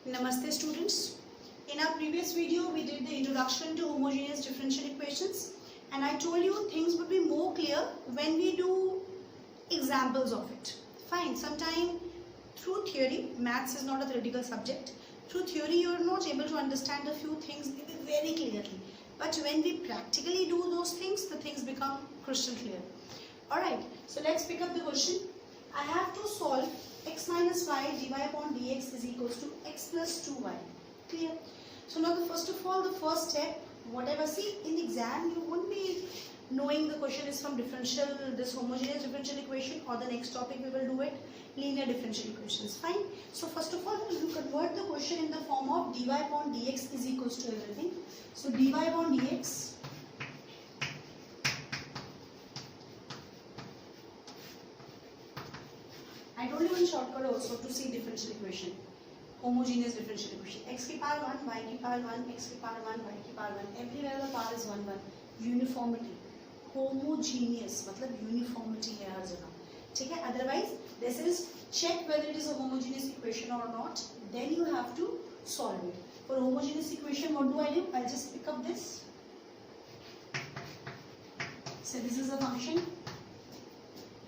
Namaste students. In our previous video we did the introduction to homogeneous differential equations and I told you things would be more clear when we do examples of it. Fine, sometime through theory, maths is not a theoretical subject, through theory you are not able to understand a few things very clearly. But when we practically do those things, the things become crystal clear. Alright, so let's pick up the question. I have to solve x minus y dy upon dx is equals to x plus 2y. Clear? So now first of all, the first step, whatever, see in the exam you won't be knowing the question is from this homogeneous differential equation, or the next topic we will do it, linear differential equations. Fine. So first of all, you convert the question in the form of dy upon dx is equals to everything. So dy upon dx I told you one shortcut also to see differential equation, homogeneous differential equation. X की power 1, y की power 1, x की power 1, y की power 1. Everywhere the power is 1, 1. Uniformity. Homogeneous मतलब uniformity है हर जगह. ठीक है? Otherwise, this is check whether it is a homogeneous equation or not. Then you have to solve it. For homogeneous equation, what do? I'll just pick up this. So this is a function.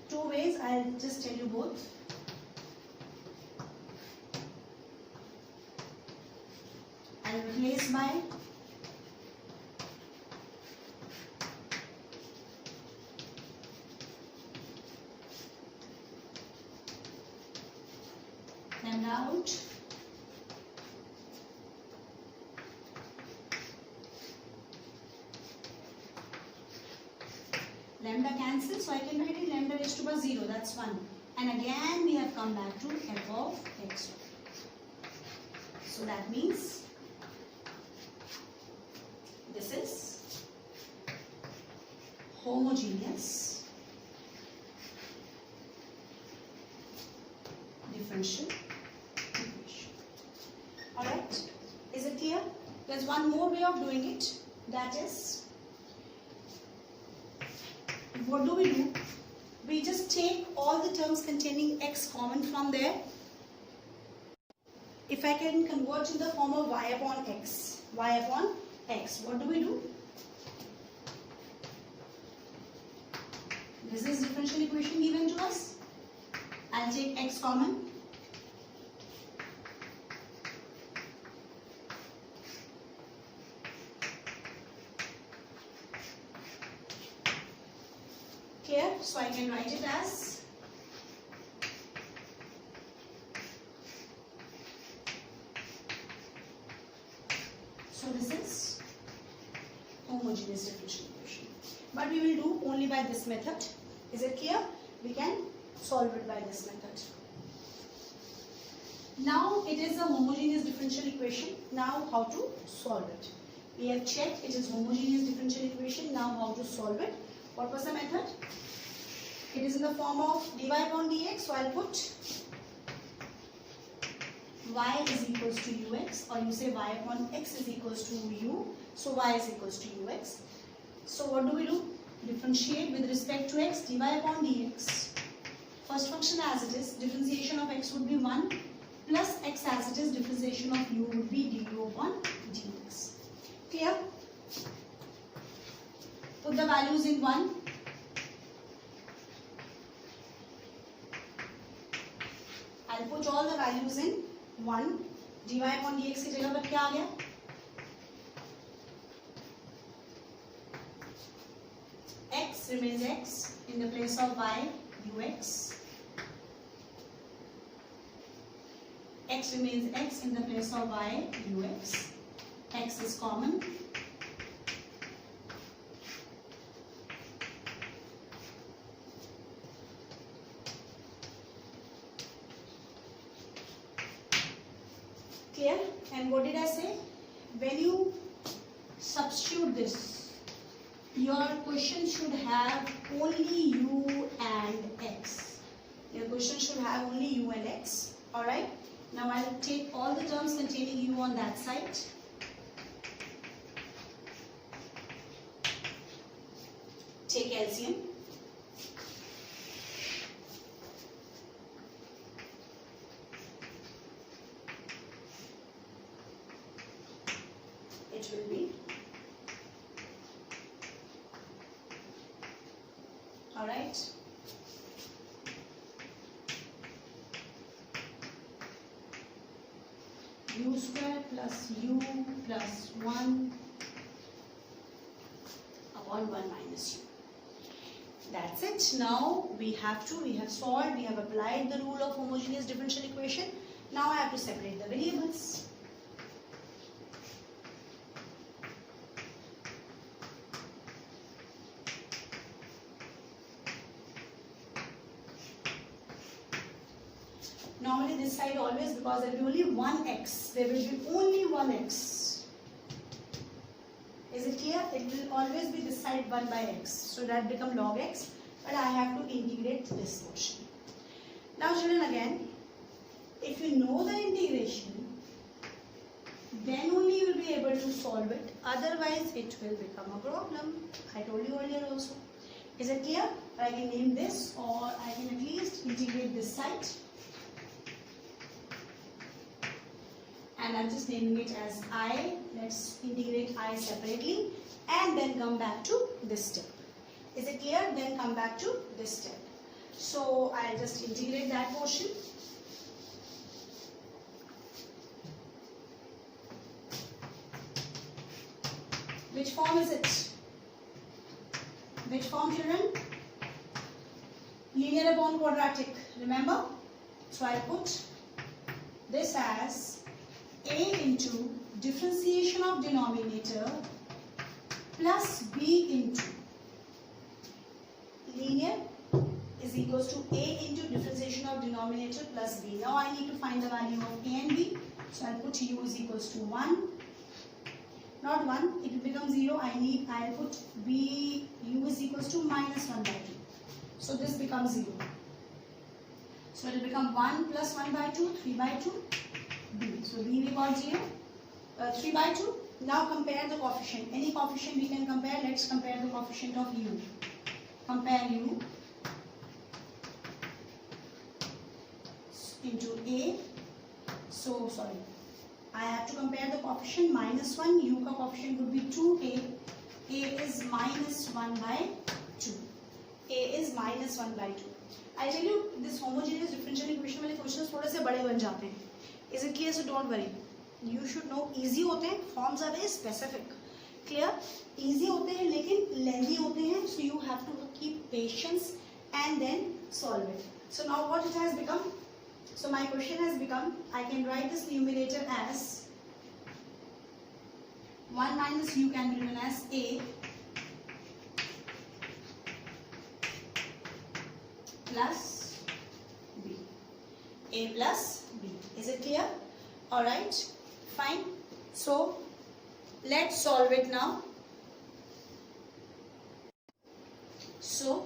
Two ways. I'll just tell you both. I'll replace by lambda out lambda cancels, so I can write it lambda raised to power 0, that's 1. And again we have come back to f of x. So that means this is homogeneous differential equation. Alright, is it clear? There's one more way of doing it, that is, what do? We just take all the terms containing x common from there. If I can convert in the form of y upon x, what do? This is differential equation given to us. I'll take x common. Clear? So I can write it as this is homogeneous differential equation. But we will do only by this method. Is it clear? We can solve it by this method. Now it is a homogeneous differential equation. Now how to solve it? We have checked it is homogeneous differential equation. Now how to solve it? What was the method? It is in the form of dy upon dx. So I'll put y is equals to ux, or you say y upon x is equals to u. So y is equals to ux. So what do? Differentiate with respect to x, dy upon dx. First function as it is, differentiation of x would be 1 plus x as it is, differentiation of u would be du upon dx. Clear? Put the values in 1. I'll put all the values in 1. dy upon dx की जगह पर क्या आ गया? X remains x in the place of y, ux. X remains x in the place of y, ux. X is common. Clear? And what did I say? When you substitute this, your question should have only u and x. Your question should have only u and x. Alright? Now I'll take all the terms containing u on that side. Take LCM. it will be, alright, u square plus u plus 1 upon 1 minus u. That's it. Now we have solved, we have applied the rule of homogeneous differential equation. Now I have to separate the variables. Normally this side always, because there will be only one x, there will be only one x. Is it clear? It will always be this side 1 by x. So that become log x, but I have to integrate this portion. Now children, again, if you know the integration, then only you will be able to solve it. Otherwise, it will become a problem. I told you earlier also. Is it clear? I can name this, or I can at least integrate this side. And I'm just naming it as I. Let's integrate I separately and then come back to this step. Is it clear? Then come back to this step. So I'll just integrate that portion. Which form is it? Which form, children? Linear upon quadratic. Remember? So I'll put this as a into differentiation of denominator plus b into linear is equals to a into differentiation of denominator plus b. Now I need to find the value of a and b. So I'll put u is equals to 1. Not 1, it will become 0. I'll put b, u is equals to minus 1 by 2. So this becomes 0. So it will become 1 plus 1 by 2, 3 by 2. B. So B we got 0, 3 by 2. Now compare the coefficient. Any coefficient we can compare. Let's compare the coefficient of u. Compare u into a. So sorry, I have to compare the coefficient minus 1. U ka coefficient would be 2a. A is minus 1 by 2. A is minus 1 by 2. I tell you, this homogeneous differential equation वाले questions थोड़े से बड़े बन जाते हैं. Is it clear? So don't worry. You should know. Easy होते हैं. Forms are very specific. Clear? Easy होते हैं लेकिन lengthy होते हैं. So you have to keep patience and then solve it. So now what it has become? So my question has become, I can write this numerator as 1 minus u can be written as a plus b. A plus b. Is it clear? Alright, fine. So let's solve it now. So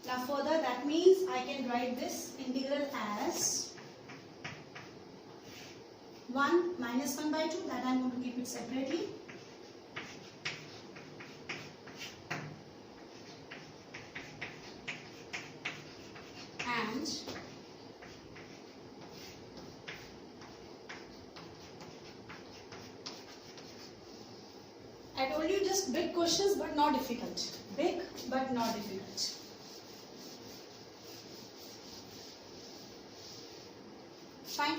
now further, that means I can write this integral as 1 minus 1 by 2, that I am going to keep it separately. And I told you just big questions but not difficult. Big but not difficult. Fine.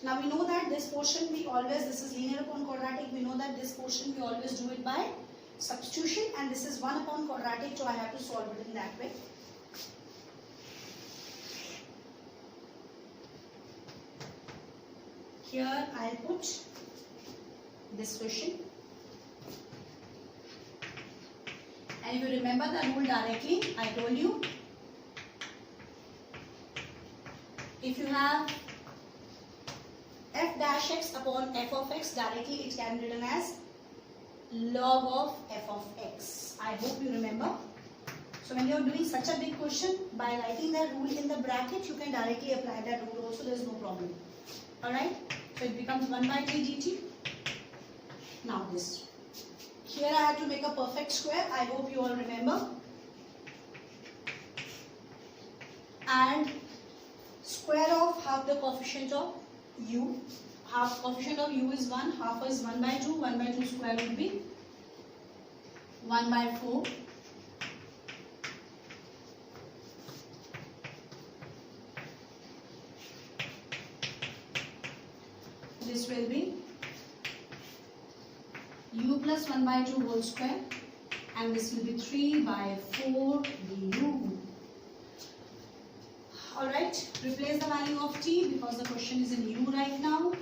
Now we know that this portion we always, this is linear upon quadratic, we know that this portion we always do it by substitution, and this is 1 upon quadratic, so I have to solve it in that way. Here I'll put this question. And if you remember the rule directly, I told you, if you have f dash x upon f of x, directly it can be written as log of f of x. I hope you remember. So when you are doing such a big question, by writing that rule in the bracket, you can directly apply that rule also, there is no problem. Alright, so it becomes 1 by 3 dt. Now this. Here I have to make a perfect square, I hope you all remember. And square of half the coefficient of u half coefficient of u is 1, half is 1 by 2, 1 by 2 square would be 1 by 4. This will be u plus 1 by 2 whole square, and this will be 3 by 4 du. Alright, replace the value of t because the question is in u right now.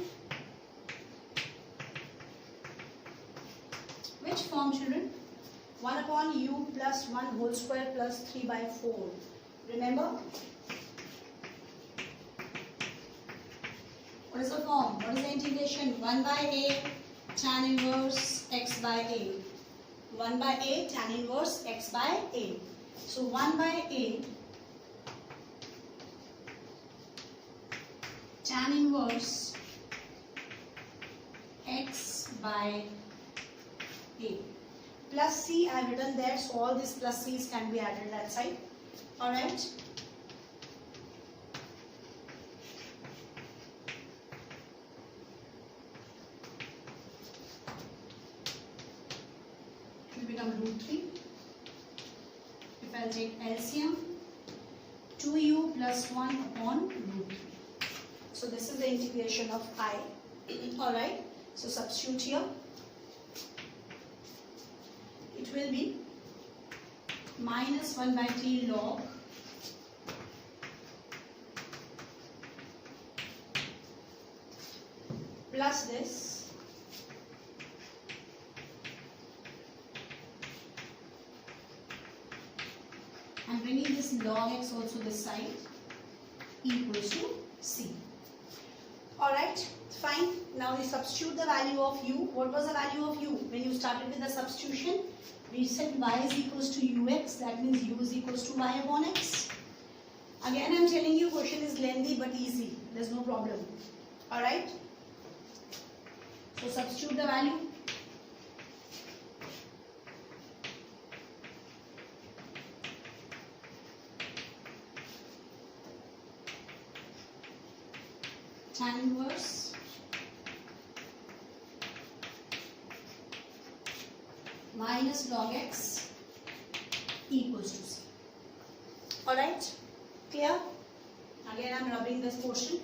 Which form, children? 1 upon u plus 1 whole square plus 3 by 4. Remember? What is the form? What is the integration? 1 by a tan inverse x by a. 1 by a tan inverse x by a. So 1 by a tan inverse x by a plus c. I have written there, so all these plus c's can be added that side. Alright. It will become root 3. If I will take LCM, 2u plus 1 upon root 3. So this is the integration of I. Alright, so substitute here. It will be minus 1 by t log plus this and bringing this log x also this side equals to c. Alright, fine. Now we substitute the value of u. What was the value of u? When you started with the substitution, we said y is equals to ux. That means u is equals to y upon x. Again, I am telling you, question is lengthy but easy. There is no problem. Alright. So substitute the value. Tan inverse minus log x equals to c. Alright, clear? Again I am rubbing this portion.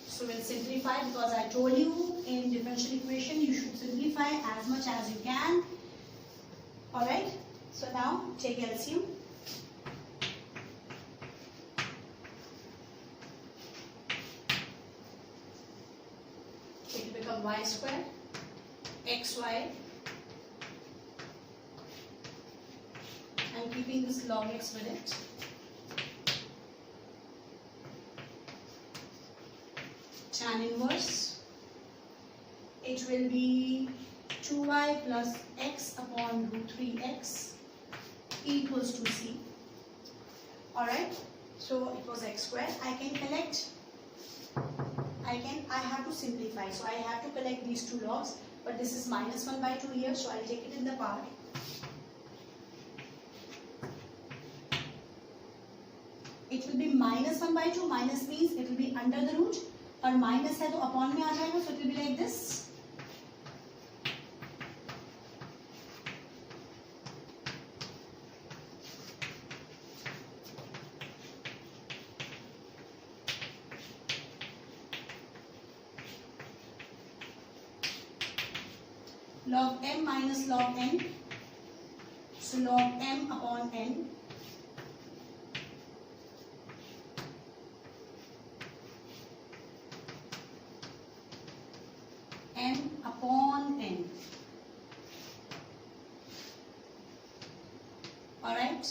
So we'll simplify because I told you in differential equation you should simplify as much as you can. Alright, so now take LCM. It will become y square xy, and keeping this log x with it. Tan inverse, it will be 2y plus x upon root 3x equals to c. Alright, so it was x square. I have to simplify, so I have to collect these two logs, but this is minus 1 by 2 here, so I'll take it in the part. It will be minus 1 by 2, minus means it will be under the root, और minus है तो upon में आ जाएगा, so it will be like this. Log m minus log n, so log m upon n, m upon n. Alright,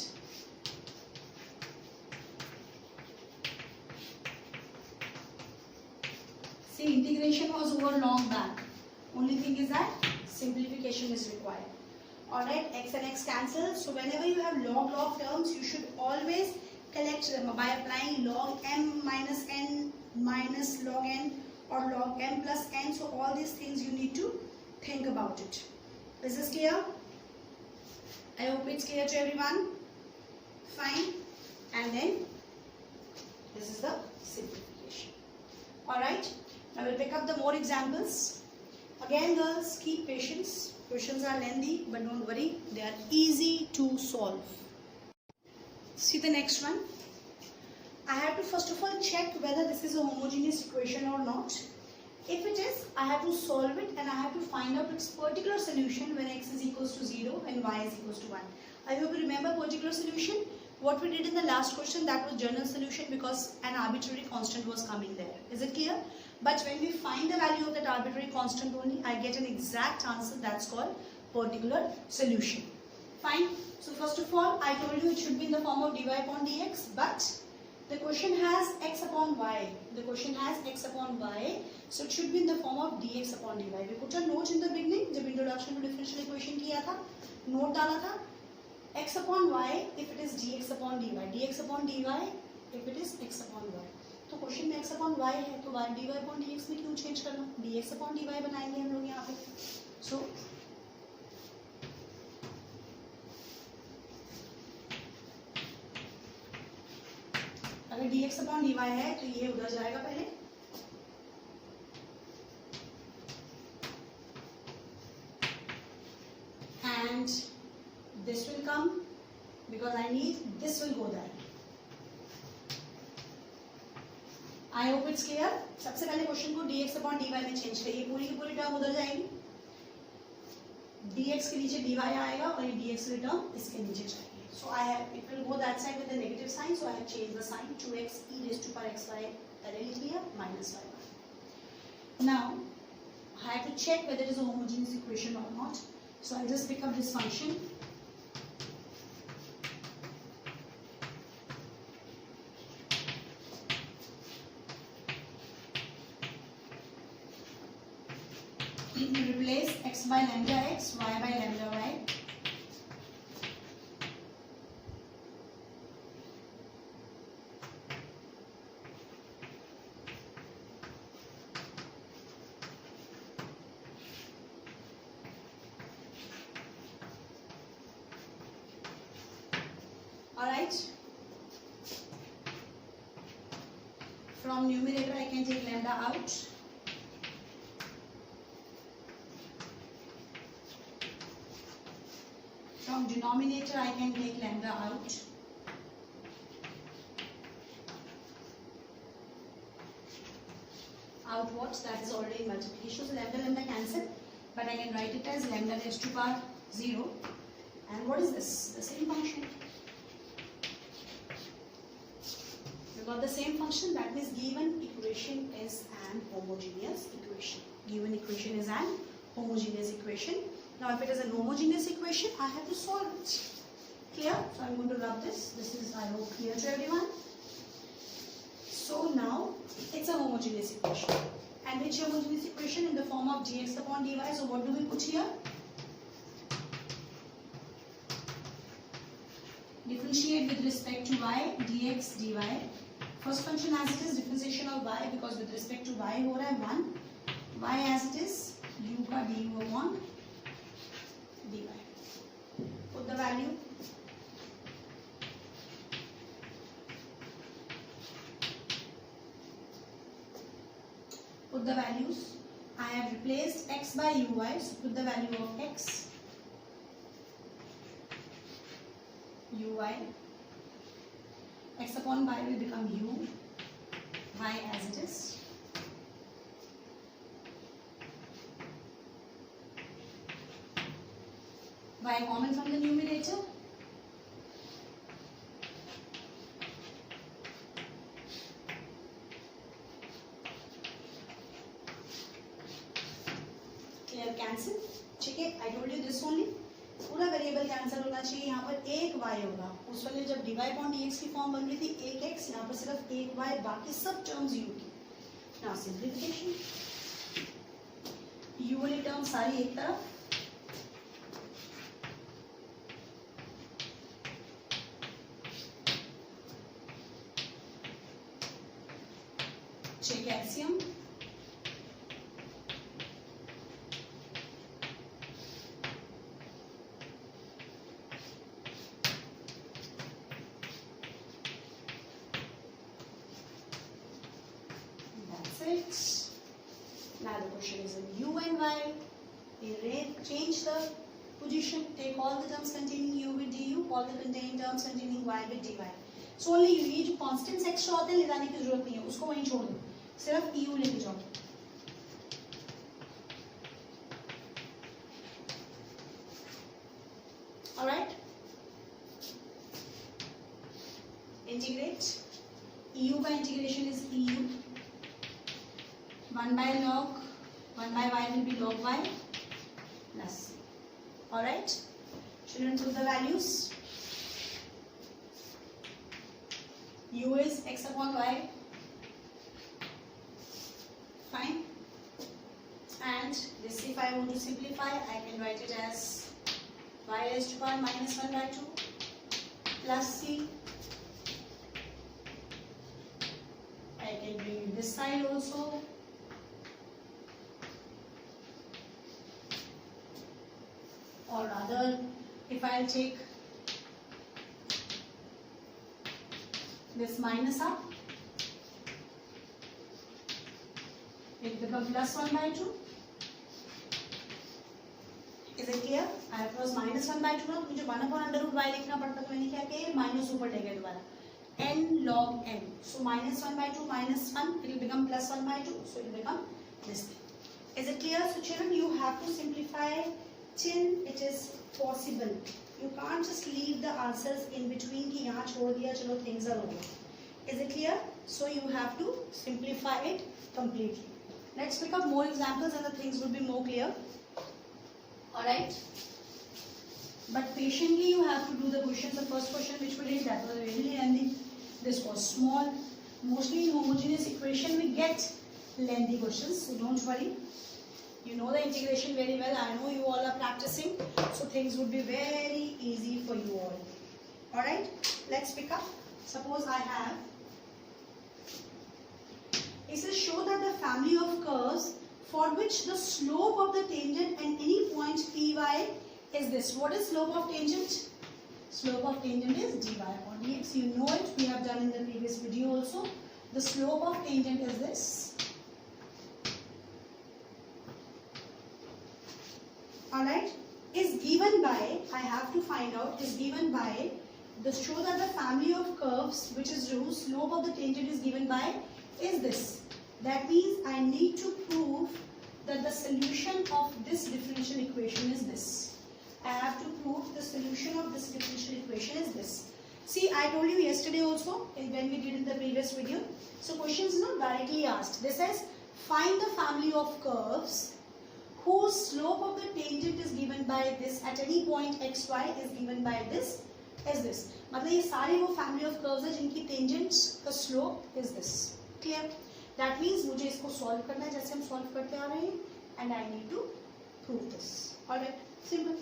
see, integration was over long back. Only thing is that simplification is required. Alright, x and x cancel. So whenever you have log terms, you should always collect them by applying log m minus n minus log n or log m plus n. So all these things you need to think about it. Is this clear? I hope it's clear to everyone. Fine. And then this is the simplification. Alright, now we'll pick up the more examples. Again girls, keep patience. Questions are lengthy, but don't worry, they are easy to solve. See the next one. I have to first of all check whether this is a homogeneous equation or not. If it is, I have to solve it and I have to find out its particular solution when x is equals to 0 and y is equals to 1. I hope you remember particular solution. What we did in the last question, that was general solution because an arbitrary constant was coming there. Is it clear? But when we find the value of that arbitrary constant only, I get an exact answer. That's called particular solution. Fine. So first of all, I told you it should be in the form of dy upon dx, but the question has x upon y. The question has x upon y, so it should be in the form of dx upon dy. We put a note in the beginning, जब introduction to differential equation किया था, note डाला था, x upon y if it is dx upon dy, dx upon dy if it is x upon y. तो question में x upon y है, तो y dy upon dx में क्यों चेंज करना? dx upon dy बनाएंगे हम लोग यहाँ पे. So अगर dx upon dy है तो ये उधर जाएगा पहले, and this will come because I need this will go there. I hope it's clear. सबसे पहले क्वेश्चन को dx upon dy में चेंज करिए, पूरी की पूरी टर्म उधर जाएगी, dx के नीचे dy आएगा और ये dx की टर्म इसके नीचे जाएगी. So I have, it will go that side with a negative sign, so I have changed the sign to x e raised to power xy directly here minus y. Now I have to check whether it is a homogeneous equation or not. So I'll just pick up this function. Replace x by lambda x, y by lambda y. Alright. From numerator I can take lambda out. From denominator I can take lambda out. Out what? That is already multiplication. So lambda cancel, but I can write it as lambda raised to power 0. And what is this? The same function. We got the same function, that means given equation is an homogeneous equation. Given equation is an homogeneous equation. Now if it is an homogeneous equation, I have to solve it. Clear? So I am going to rub this. This is, I hope, clear to everyone. So now it's a homogeneous equation. And which homogeneous equation? In the form of dx upon dy. So what do we put here? Differentiate with respect to y, dx, dy. First function as it is, differentiation of y, because with respect to y हो रहा है 1. y as it is, u का du upon dy. Put the value. Put the values. I have replaced x by uy, so put the value of x, uy. X upon y will become u, y as it is. Y common from the numerator. Clear, cancel. ठीक है, I told you this only. पूरा variable cancel होना चाहिए. यहाँ पर एक y होगा. उस वाले जब dy upon dx की फॉर्म बन रही थी एक x, यहाँ पर सिर्फ एक y, बाकी सब टर्म्स u की. Now simplification. u वाली टर्म सारी एक तरफ. Check axiom. That's it. Now the question is in u and y. Change the position. Take all the terms containing u with du, all the contained terms containing y with dy. So only ये जो constants extra होते हैं ले जाने की जरूरत नहीं है, उसको वहीं छोड़ दो, सिर्फ eu लेके जाओ. Alright. Integrate. EU by integration is EU. 1 by log 1 by y will be log y plus. Alright. Children, put the values. U is x upon y. Fine. And this, if I want to simplify, I can write it as y raised to power minus 1 by 2 plus c. I can bring this side also. Or rather, if I'll take this minus up, it becomes plus 1 by 2. Is it clear? I have was minus 1 by 2 ना, तो मुझे 1 upon under root y लिखना पड़ता, तो मैंने क्या किया, minus ऊपर ले गया दोबारा, n log n. So minus 1 by 2 minus 1, it will become plus 1 by 2. So it will become this thing. Is it clear? So children, you have to simplify till it is possible. You can't just leave the answers in between कि यहाँ छोड़ दिया चलो things are over. Is it clear? So you have to simplify it completely. Let's pick up more examples and the things will be more clear. Alright. But patiently you have to do the questions. The first question which we did, that was really lengthy. This was small. Mostly in homogeneous equation we get lengthy questions. So don't worry. You know the integration very well. I know you all are practicing. So things would be very easy for you all. Alright. Let's pick up. Suppose I have. It says show that the family of curves for which the slope of the tangent at any point py is this. What is slope of tangent? Slope of tangent is dy upon dx. You know it. We have done in the previous video also. The slope of tangent is this. Alright. Is given by, I have to find out, is given by, the show that the family of curves which is whose slope of the tangent is given by is this. That means I need to prove that the solution of this differential equation is this. I have to prove the solution of this differential equation is this. See, I told you yesterday also when we did in the previous video. So question is not directly asked. This says find the family of curves whose slope of the tangent is given by this at any point xy is given by this is this. मतलब ये सारे वो family of curves है जिनकी tangents का slope is this. Clear? That means मुझे इसको solve करना है जैसे हम solve करते आ रहे हैं and I need to prove this. Alright, simple.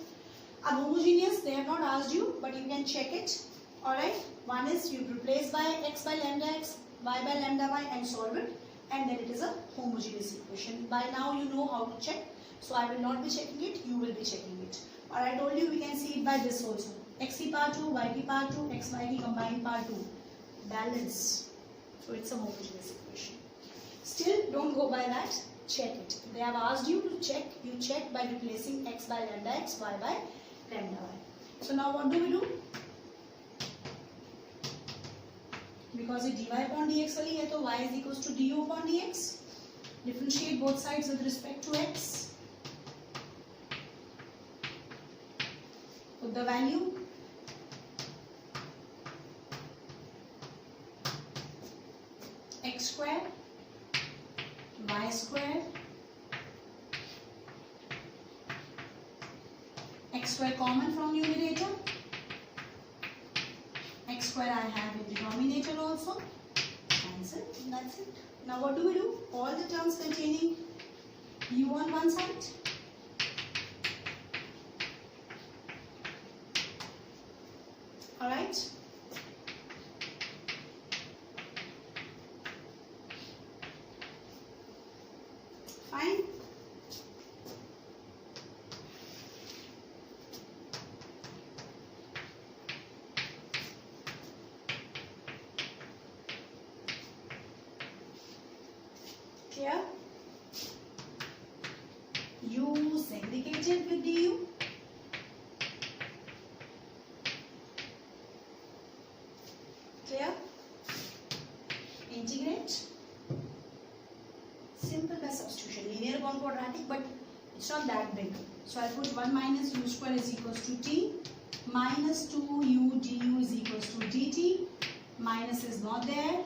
Ab homogeneous they have not asked you but you can check it. Alright, one is you replace by x by lambda x, y by lambda y and solve it and then it is a homogeneous equation. By now you know how to check. So I will not be checking it, you will be checking it. Or I told you we can see it by this also. X power 2, y power 2, x y combined power 2. Balance. So it's a homogeneous equation. Still don't go by that, check it. They have asked you to check, you check by replacing x by lambda x, y by lambda y. So now what do we do? Because it dy upon dx only hai, so y is equals to du upon dx. Differentiate both sides with respect to x. Put the value. X squared, y squared, x square common from numerator, x square I have in denominator also, cancel, and that's it. Now what do we do? All the terms containing u on one side, alright? Fine. Clear? U segregated with du. Clear? Integrate. Simple by substitution. Linear gone quadratic, but it's not that big. So I'll put 1 minus u square is equals to t. Minus 2u du is equals to dt. Minus is not there.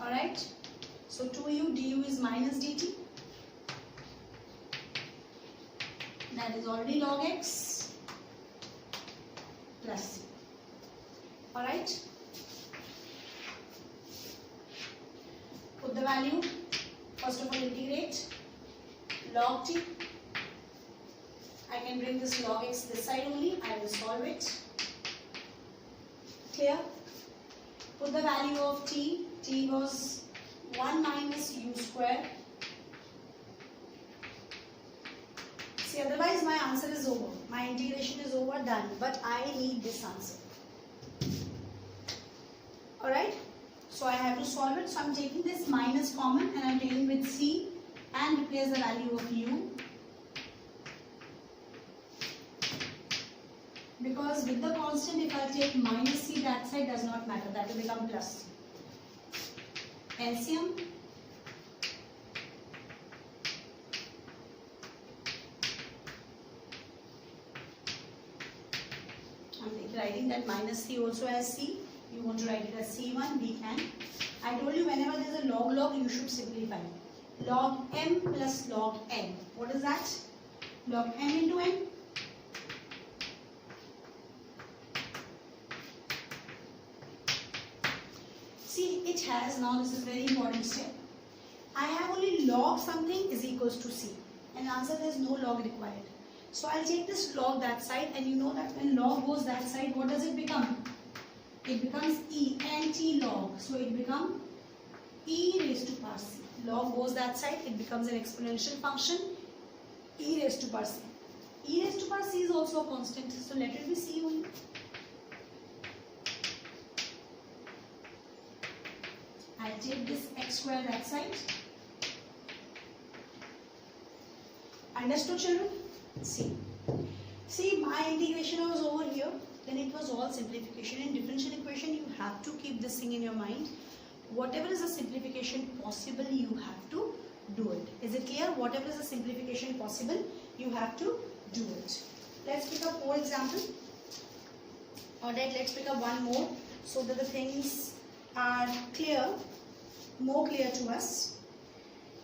Alright. So 2u du is minus dt. That is already log x plus c. Alright. Put the value. First of all, integrate log t. I can bring this log x this side only. I will solve it. Clear? Put the value of t. T was 1 minus u square. See, otherwise my answer is over. My integration is over, done. But I need this answer. Alright? So I have to solve it. So I am taking this minus common and I am taking with c and replace the value of u. Because with the constant, if I take minus c, that side does not matter. That will become plus c. LCM. I'm writing that minus c also as c. You want to write it as c1, we can. I told you whenever there is a log, you should simplify. Log m plus log n. What is that? Log m into n. See, it has, now this is very important step. I have only log something is equals to c. And answer there is no log required. So I'll take this log that side, and you know that when log goes that side, what does it become? It becomes e, anti log. So it becomes e raised to power c. Log goes that side, it becomes an exponential function, e raised to power c. E raised to power c is also a constant, so let it be c only. I'll take this x square that side. Understood, children? See, my integration was over here. Then it was all simplification. In differential equation, you have to keep this thing in your mind. Whatever is a simplification possible, you have to do it. Is it clear? Whatever is a simplification possible, you have to do it. Let's pick up more example. Alright, let's pick up one more so that the things are clear, more clear to us.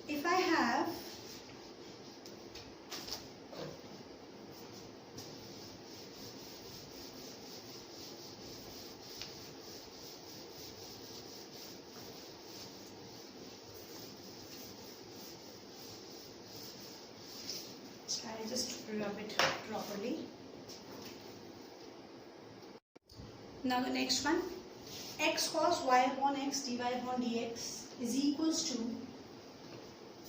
If I have I'll just rub it properly. Now the next one, x cos y upon x dy upon dx is equals to,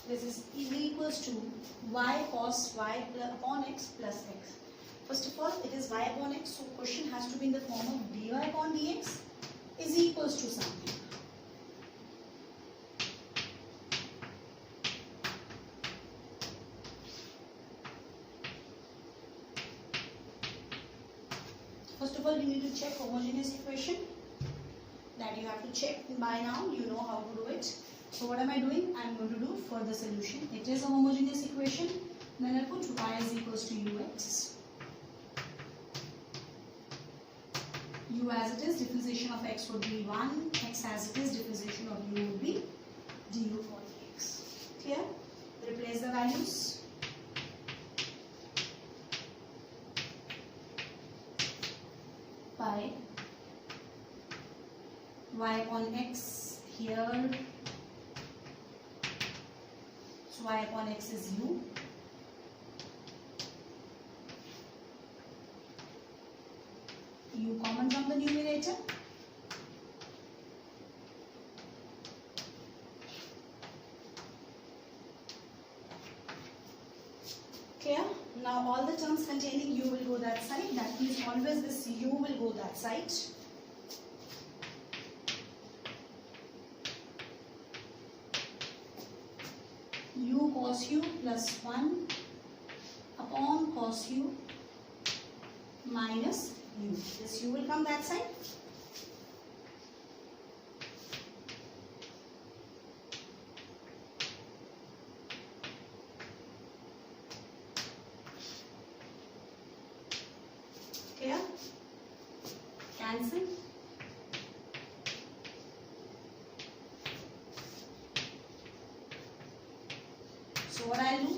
this is equals to y cos y upon x plus x. First of all, it is y upon x, so question has to be in the form of dy upon dx is equals to something. First of all, you need to check homogeneous equation. That you have to check by now. You know how to do it. So what am I doing? I am going to do further solution. It is a homogeneous equation. Then I put y is equals to ux. U as it is, differentiation of x would be 1. X as it is, differentiation of u would be du for dx. Clear? Replace the values. By y upon x here, so y upon x is u, common from the numerator, clear? Now all the terms containing u will go that side. That means always this u will go that side. U cos u plus 1 upon cos u minus u. This u will come that side. Clear? Cancel. So what I'll do?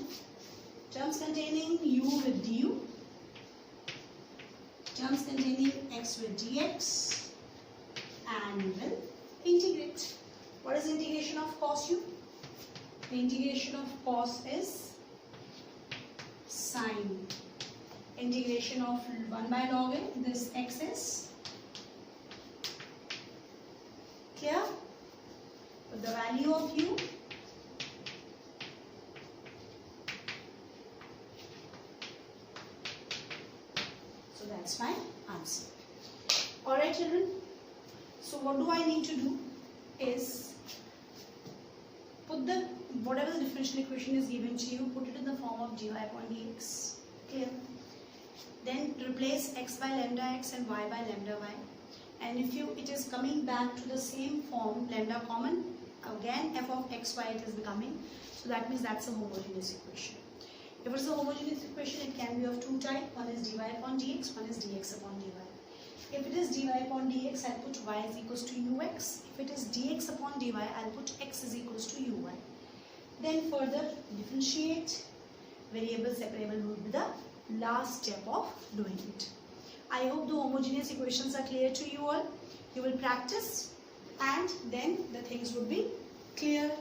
Terms containing u with du, terms containing x with dx, and will integrate. What is integration of cos u? The integration of cos is sine. Integration of 1 by log a, this x is. Clear? With the value of u, so that's my answer. Alright children, so what do I need to do is put the whatever the differential equation is given to you, put it in the form of dy upon dx. Clear? Then replace x by lambda x and y by lambda y. And if it is coming back to the same form, lambda common, again f of xy it is becoming. So that means that's a homogeneous equation. If it's a homogeneous equation, it can be of two types. One is dy upon dx, one is dx upon dy. If it is dy upon dx, I'll put y is equals to ux. If it is dx upon dy, I'll put x is equals to uy. Then further differentiate. Variable separable would be the last step of doing it. I hope the homogeneous equations are clear to you all. You will practice and then the things would be clear.